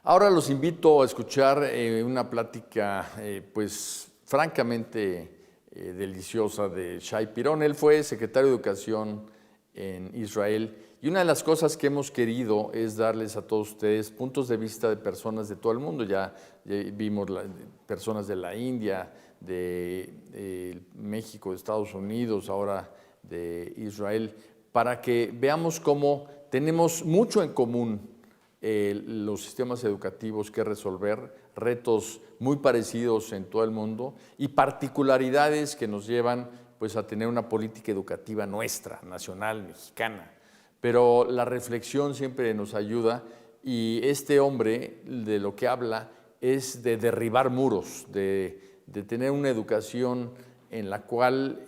Ahora los invito a escuchar una plática, pues, francamente deliciosa de Shai Pirón. Él fue secretario de Educación en Israel y una de las cosas que hemos querido es darles a todos ustedes puntos de vista de personas de todo el mundo. Ya vimos personas de la India, de México, de Estados Unidos, ahora de Israel, para que veamos cómo tenemos mucho en común los sistemas educativos que resolver, retos muy parecidos en todo el mundo y particularidades que nos llevan pues, a tener una política educativa nuestra, nacional, mexicana. Pero la reflexión siempre nos ayuda y este hombre de lo que habla es de derribar muros, de tener una educación en la cual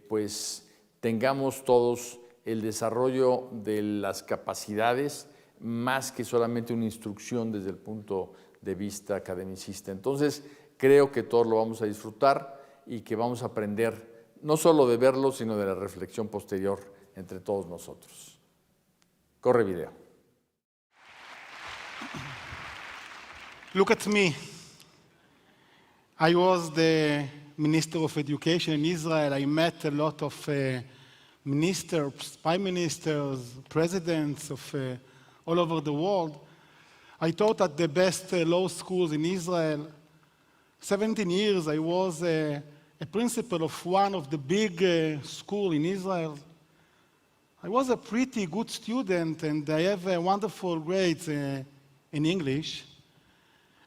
pues, tengamos todos el desarrollo de las capacidades más que solamente una instrucción desde el punto de vista academicista. Entonces, creo que todos lo vamos a disfrutar y que vamos a aprender no solo de verlo, sino de la reflexión posterior entre todos nosotros. Corre video. Look at me. I was the Minister of Education in Israel. I met a lot of ministers, prime ministers, presidents of all over the world. I taught at the best law schools in Israel. 17 years I was a principal of one of the big schools in Israel. I was a pretty good student and I have wonderful grades in English.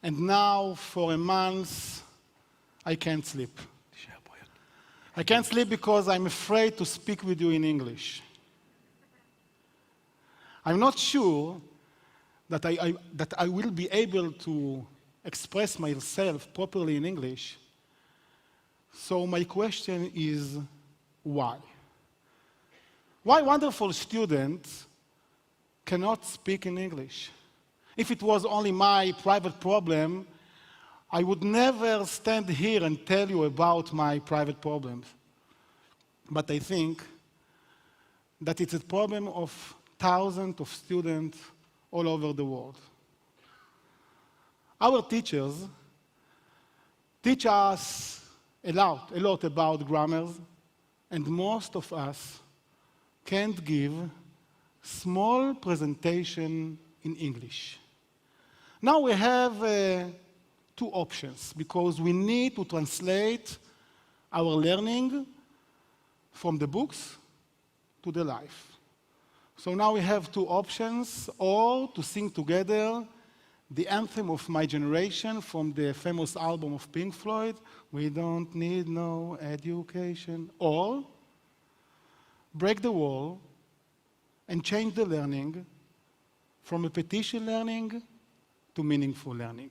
And now for a month I can't sleep. I can't sleep because I'm afraid to speak with you in English. I'm not sure that I will be able to express myself properly in English. So my question is, why? Why wonderful students cannot speak in English? If it was only my private problem, I would never stand here and tell you about my private problems. But I think that it's a problem of thousands of students all over the world. Our teachers teach us a lot about grammars, and most of us can't give small presentation in English. Now we have two options, because we need to translate our learning from the books to the life. So now we have two options, or to sing together the anthem of my generation from the famous album of Pink Floyd, We Don't Need No Education, or break the wall and change the learning from repetition learning to meaningful learning.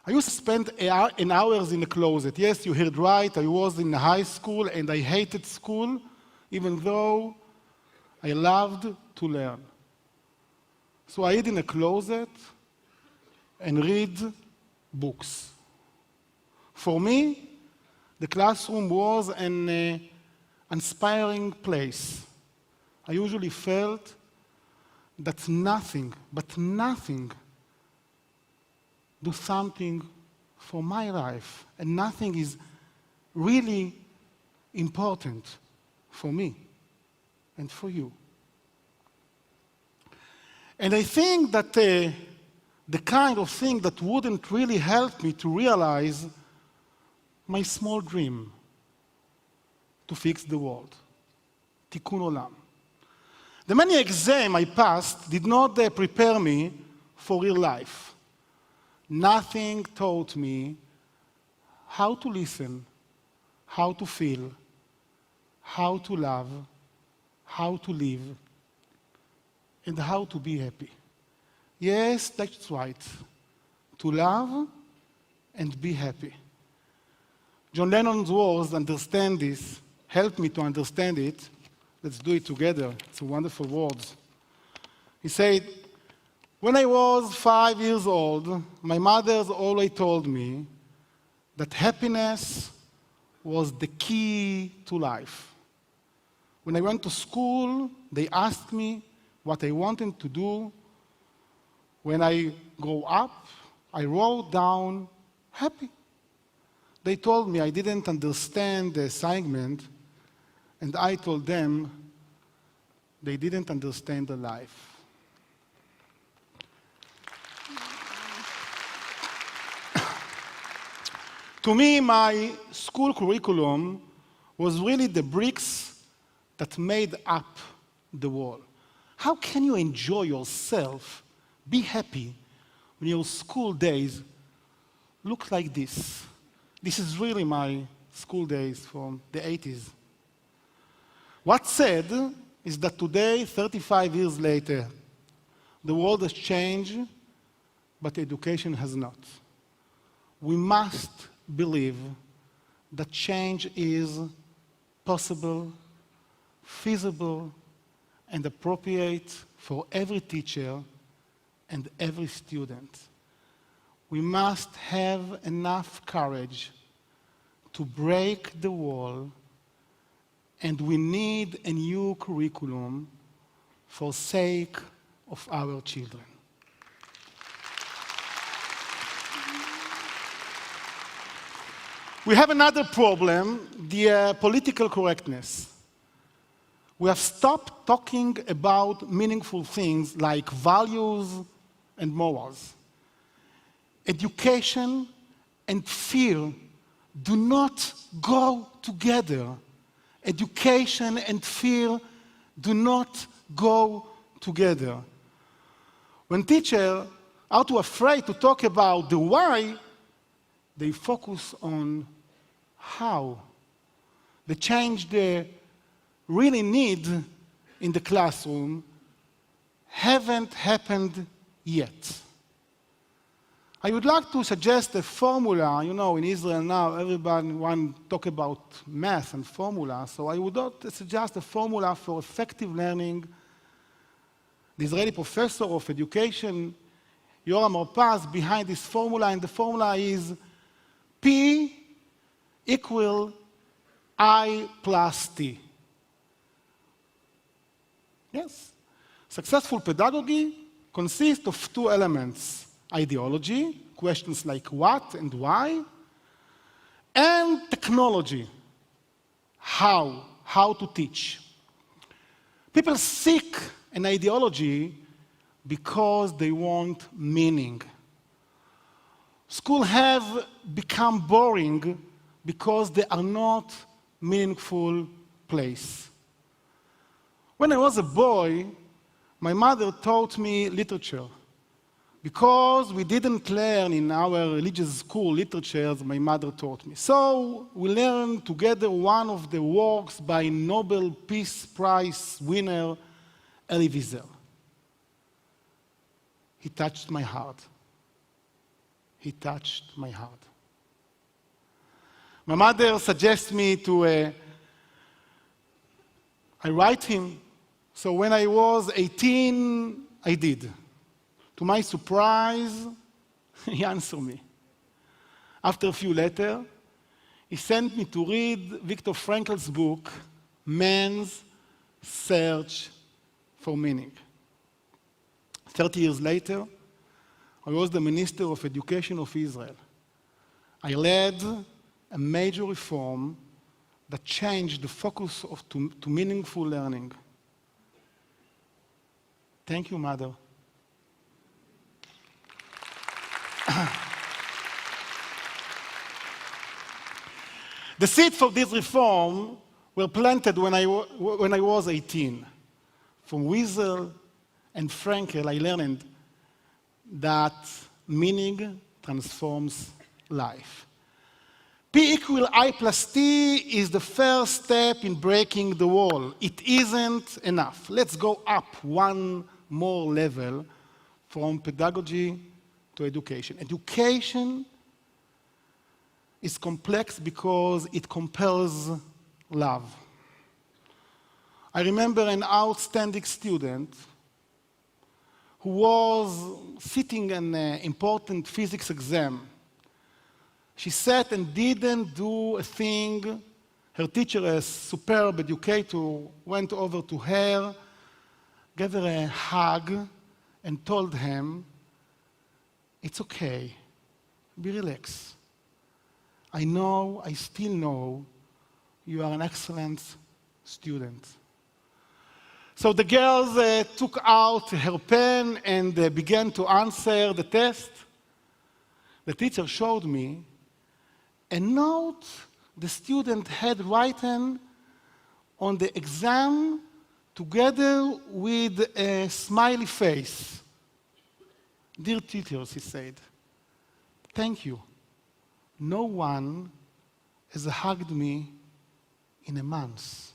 I used to spend an hours in the closet. Yes, you heard right, I was in high school and I hated school, even though I loved to learn. So I hid in a closet and read books. For me, the classroom was an inspiring place. I usually felt that nothing, but nothing, do something for my life, and nothing is really important for me and for you. And I think that the kind of thing that wouldn't really help me to realize my small dream to fix the world, Tikkun Olam. The many exams I passed did not prepare me for real life. Nothing taught me how to listen, how to feel, how to love, how to live, and how to be happy. Yes, that's right. To love and be happy. John Lennon's words, understand this, help me to understand it. Let's do it together. It's wonderful words. He said, when I was 5 years old, my mother always told me that happiness was the key to life. When I went to school, they asked me what I wanted to do When I grow up, I wrote down happy. They told me I didn't understand the assignment, and I told them they didn't understand the life. To me, my school curriculum was really the bricks that made up the wall. How can you enjoy yourself, be happy, when your school days look like this? This is really my school days from the 80s. What's sad is that today, 35 years later, the world has changed, but education has not. We must believe that change is possible, feasible, and appropriate for every teacher and every student. We must have enough courage to break the wall, and we need a new curriculum for sake of our children. We have another problem, the political correctness. We have stopped talking about meaningful things like values and morals. Education and fear do not go together. Education and fear do not go together. When teachers are too afraid to talk about the why, they focus on how. The change they really need in the classroom haven't happened yet. I would like to suggest a formula. You know, in Israel now, everybody wants to talk about math and formula, so I would suggest a formula for effective learning. The Israeli professor of education, Yoram Arpaz, behind this formula, and the formula is P equal I plus T. Yes. Successful pedagogy consists of two elements: ideology, questions like what and why, and technology, how to teach. People seek an ideology because they want meaning. Schools have become boring because they are not meaningful place. When I was a boy, my mother taught me literature. Because we didn't learn in our religious school literatures, my mother taught me. So we learned together one of the works by Nobel Peace Prize winner, Elie Wiesel. He touched my heart. He touched my heart. My mother suggests me to I write him. So when I was 18, I did. To my surprise, he answered me. After a few letters, he sent me to read Viktor Frankl's book, Man's Search for Meaning. 30 years later, I was the Minister of Education of Israel. I led a major reform that changed the focus to meaningful learning. Thank you, Mother. The seeds for this reform were planted when I was 18. From Wiesel and Frankel, I learned that meaning transforms life. P equal I plus T is the first step in breaking the wall. It isn't enough. Let's go up one more level from pedagogy to education. Education is complex because it compels love. I remember an outstanding student who was sitting an important physics exam. She sat and didn't do a thing. Her teacher, a superb educator, went over to her, gave her a hug, and told him it's okay. Be relaxed. I still know you are an excellent student. So the girls took out her pen and began to answer the test. The teacher showed me a note the student had written on the exam together with a smiley face. Dear teachers, he said, thank you. No one has hugged me in a month.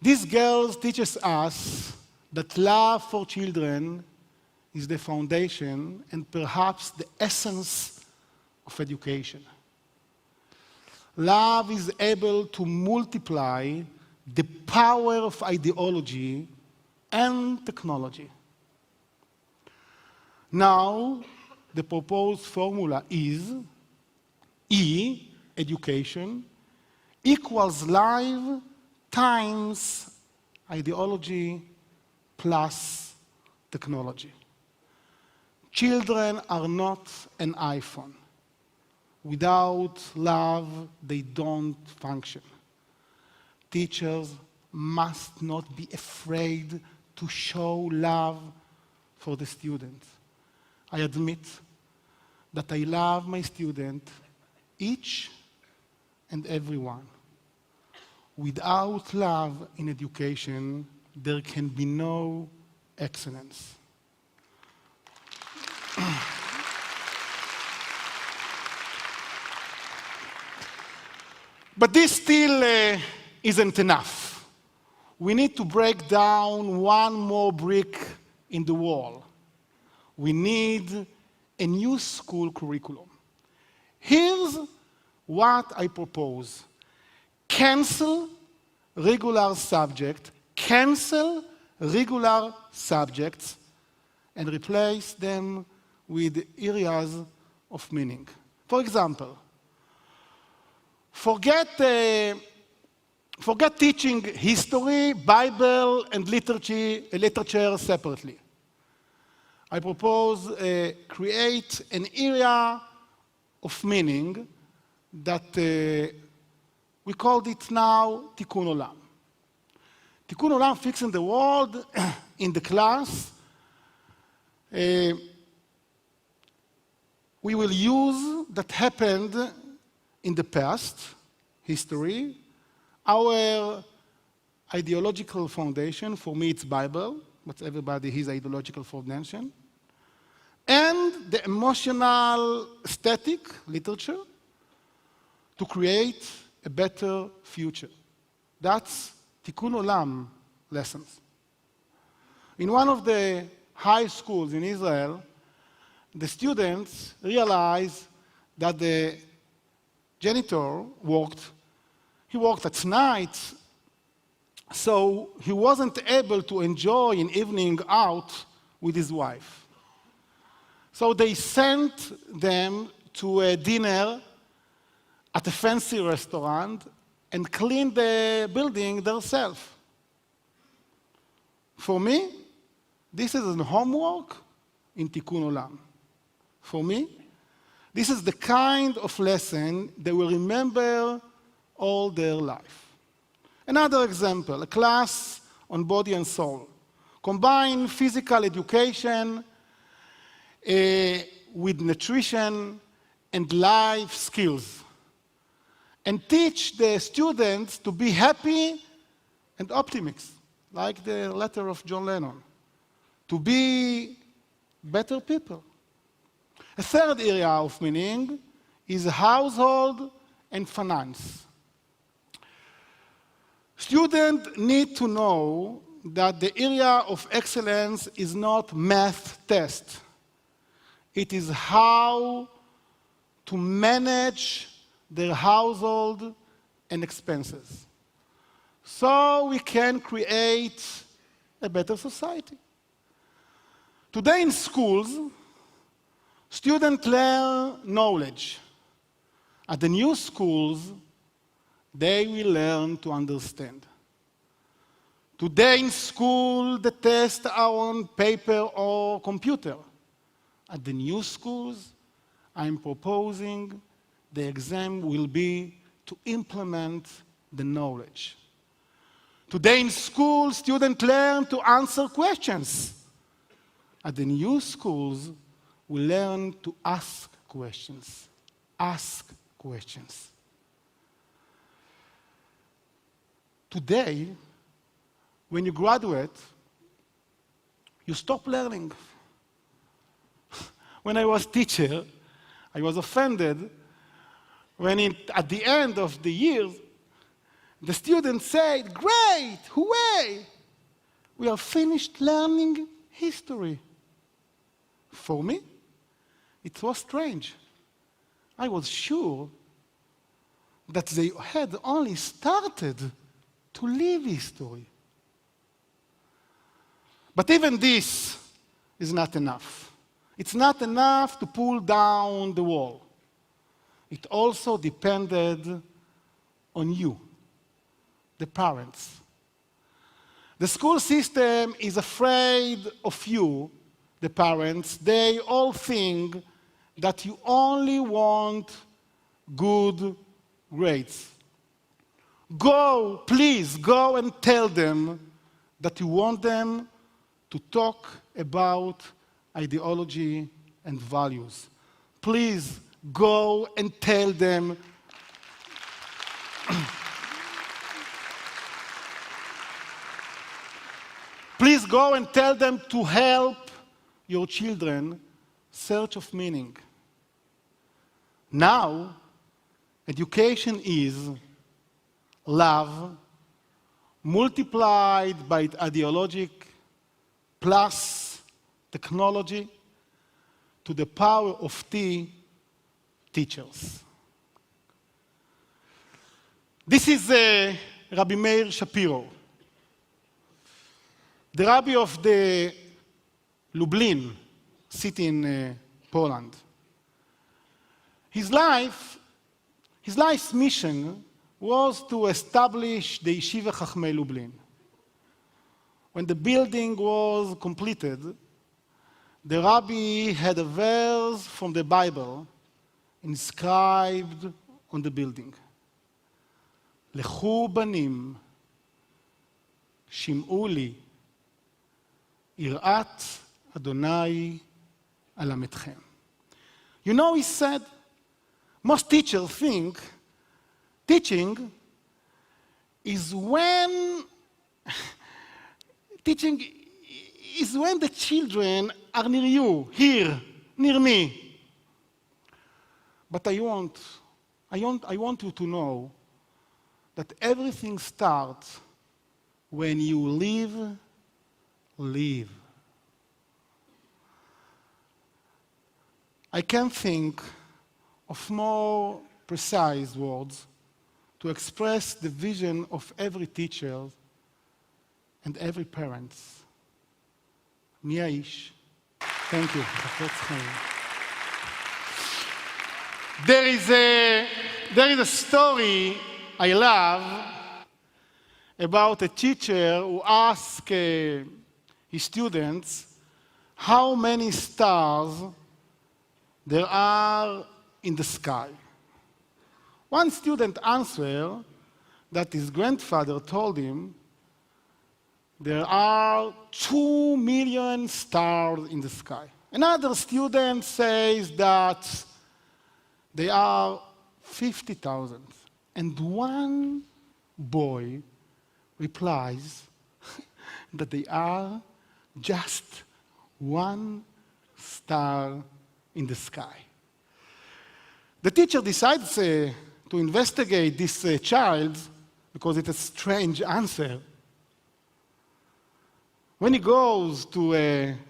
These girls teaches us that love for children is the foundation and perhaps the essence of education. Love is able to multiply the power of ideology and technology. Now, the proposed formula is E, education, equals life times ideology plus technology. Children are not an iPhone. Without love, they don't function. Teachers must not be afraid to show love for the students. I admit that I love my student, each and every one. Without love in education, there can be no excellence. But this still isn't enough. We need to break down one more brick in the wall. We need a new school curriculum. Here's what I propose. Cancel regular subjects, and replace them with areas of meaning. For example, forget teaching history, Bible, and literature separately. I propose create an area of meaning that we called it now Tikkun Olam. Tikkun Olam, fixing the world in the class. We will use that happened in the past, history, our ideological foundation. For me, it's Bible, but everybody has ideological foundation. And the emotional static literature to create a better future. That's Tikkun Olam lessons. In one of the high schools in Israel, the students realized that the janitor worked at night, so he wasn't able to enjoy an evening out with his wife. So they sent them to a dinner at a fancy restaurant and cleaned the building themselves. For me, this is a homework in Tikkun Olam. For me, this is the kind of lesson they will remember all their life. Another example, a class on body and soul. Combine physical education with nutrition and life skills. And teach the students to be happy and optimistic, like the letter of John Lennon. To be better people. A third area of meaning is household and finance. Students need to know that the area of excellence is not math test. It is how to manage their household and expenses. So we can create a better society. Today in schools, students learn knowledge. At the new schools, they will learn to understand. Today in school, the tests are on paper or computer. At the new schools, I'm proposing the exam will be to implement the knowledge. Today in school, students learn to answer questions. At the new schools, we learn to ask questions. Ask questions. Today, when you graduate, you stop learning. When I was teacher, I was offended when at the end of the year, the students said, "Great, hooray! We have finished learning history." For me, it was strange. I was sure that they had only started to live history. But even this is not enough. It's not enough to pull down the wall. It also depended on you, the parents. The school system is afraid of you, the parents. They all think that you only want good grades. Go, please, go and tell them that you want them to talk about ideology and values. Please go and tell them please go and tell them to help your children search of meaning. Now, education is love multiplied by ideologic plus technology to the power of teachers. This is Rabbi Meir Shapiro, the rabbi of the Lublin city in Poland. His life's mission was to establish the Yeshiva Chachmei Lublin. When the building was completed, the rabbi had a verse from the Bible inscribed on the building. Lechu banim, shim'u li, irat Adonai alametchem. You know, he said, most teachers think teaching is when the children are near you, here, near me. But I want you to know that everything starts when you live. I can't think of more precise words to express the vision of every teacher and every parent. Mi haish. Thank you. There is a story I love about a teacher who asked his students how many stars there are in the sky. One student answered that his grandfather told him there are 2 million stars in the sky. Another student says that there are 50,000. And one boy replies that they are just 1 star in the sky. The teacher decides to investigate this child because it's a strange answer. When he goes to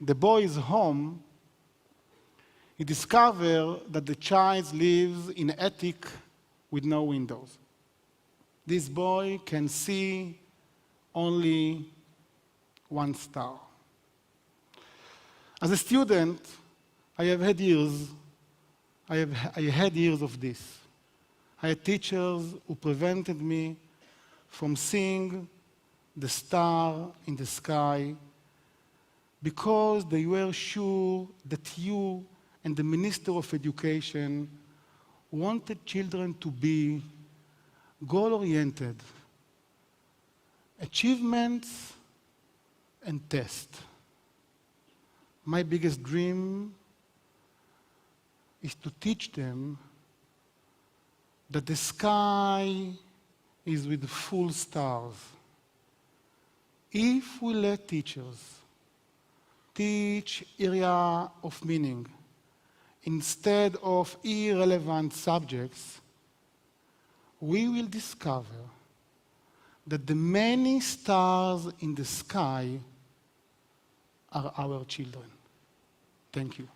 the boy's home, he discovers that the child lives in an attic with no windows. This boy can see only 1 star. As a student, I had years of this. I had teachers who prevented me from seeing the star in the sky, because they were sure that you and the Minister of Education wanted children to be goal-oriented, achievements and tests. My biggest dream is to teach them that the sky is with full stars. If we let teachers teach area of meaning instead of irrelevant subjects, we will discover that the many stars in the sky are our children. Thank you.